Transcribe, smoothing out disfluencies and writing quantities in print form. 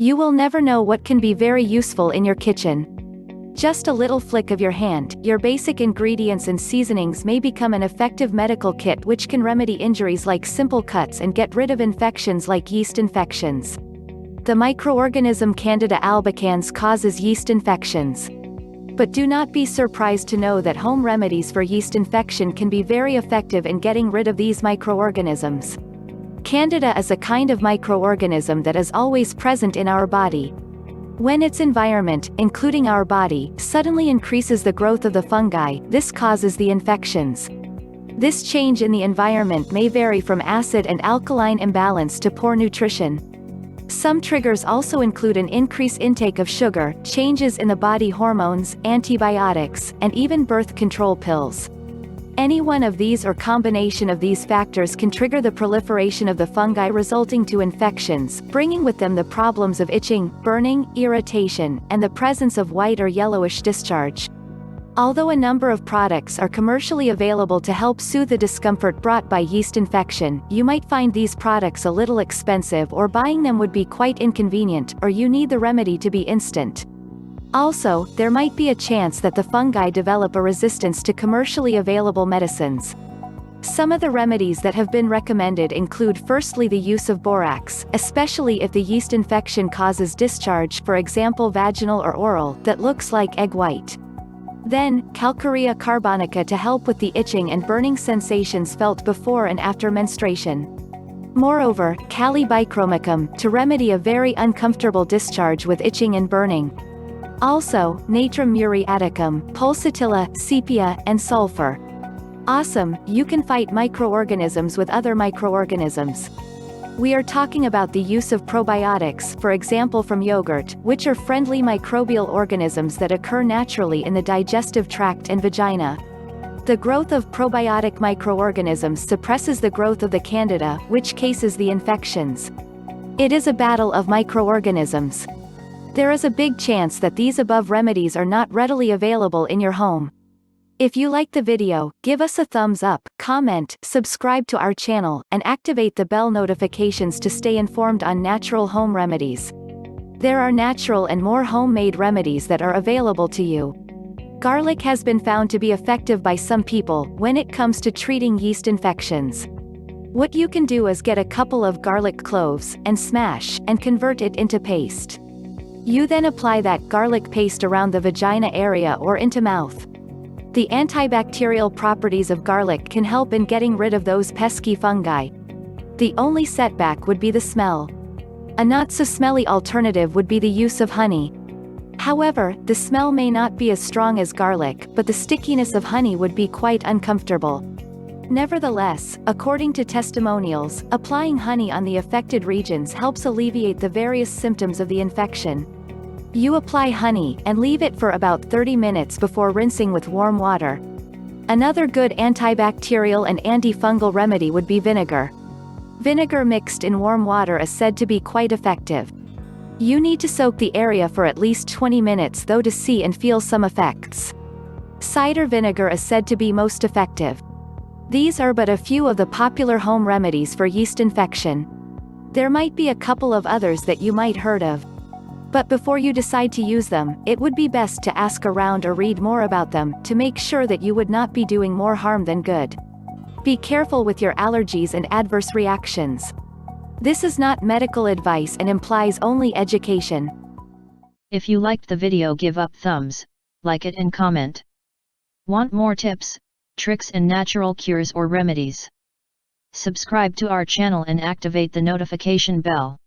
You will never know what can be very useful in your kitchen. Just a little flick of your hand, your basic ingredients and seasonings may become an effective medical kit which can remedy injuries like simple cuts and get rid of infections like yeast infections. The microorganism Candida albicans causes yeast infections. But do not be surprised to know that home remedies for yeast infection can be very effective in getting rid of these microorganisms. Candida is a kind of microorganism that is always present in our body. When its environment, including our body, suddenly increases the growth of the fungi, this causes the infections. This change in the environment may vary from acid and alkaline imbalance to poor nutrition. Some triggers also include an increased intake of sugar, changes in the body hormones, antibiotics, and even birth control pills. Any one of these or combination of these factors can trigger the proliferation of the fungi resulting to infections, bringing with them the problems of itching, burning, irritation, and the presence of white or yellowish discharge. Although a number of products are commercially available to help soothe the discomfort brought by yeast infection, you might find these products a little expensive or buying them would be quite inconvenient, or you need the remedy to be instant. Also, there might be a chance that the fungi develop a resistance to commercially available medicines. Some of the remedies that have been recommended include firstly the use of borax, especially if the yeast infection causes discharge, for example vaginal or oral, that looks like egg white. Then, calcarea carbonica to help with the itching and burning sensations felt before and after menstruation. Moreover, kali bichromicum, to remedy a very uncomfortable discharge with itching and burning. Also, natrum muriaticum, pulsatilla, sepia, and sulfur. Awesome, you can fight microorganisms with other microorganisms. We are talking about the use of probiotics, for example from yogurt, which are friendly microbial organisms that occur naturally in the digestive tract and vagina. The growth of probiotic microorganisms suppresses the growth of the candida, which causes the infections. It is a battle of microorganisms. There is a big chance that these above remedies are not readily available in your home. If you like the video, give us a thumbs up, comment, subscribe to our channel, and activate the bell notifications to stay informed on natural home remedies. There are natural and more homemade remedies that are available to you. Garlic has been found to be effective by some people when it comes to treating yeast infections. What you can do is get a couple of garlic cloves, and smash, and convert it into paste. You then apply that garlic paste around the vagina area or into mouth. The antibacterial properties of garlic can help in getting rid of those pesky fungi. The only setback would be the smell. A not so smelly alternative would be the use of honey. However, the smell may not be as strong as garlic, but the stickiness of honey would be quite uncomfortable. Nevertheless, according to testimonials, applying honey on the affected regions helps alleviate the various symptoms of the infection. You apply honey, and leave it for about 30 minutes before rinsing with warm water. Another good antibacterial and antifungal remedy would be vinegar. Vinegar mixed in warm water is said to be quite effective. You need to soak the area for at least 20 minutes though to see and feel some effects. Cider vinegar is said to be most effective. These are but a few of the popular home remedies for yeast infection. There might be a couple of others that you might heard of. But before you decide to use them, it would be best to ask around or read more about them, to make sure that you would not be doing more harm than good. Be careful with your allergies and adverse reactions. This is not medical advice and implies only education. If you liked the video, give up thumbs, like it and comment. Want more tips, tricks and natural cures or remedies? Subscribe to our channel and activate the notification bell.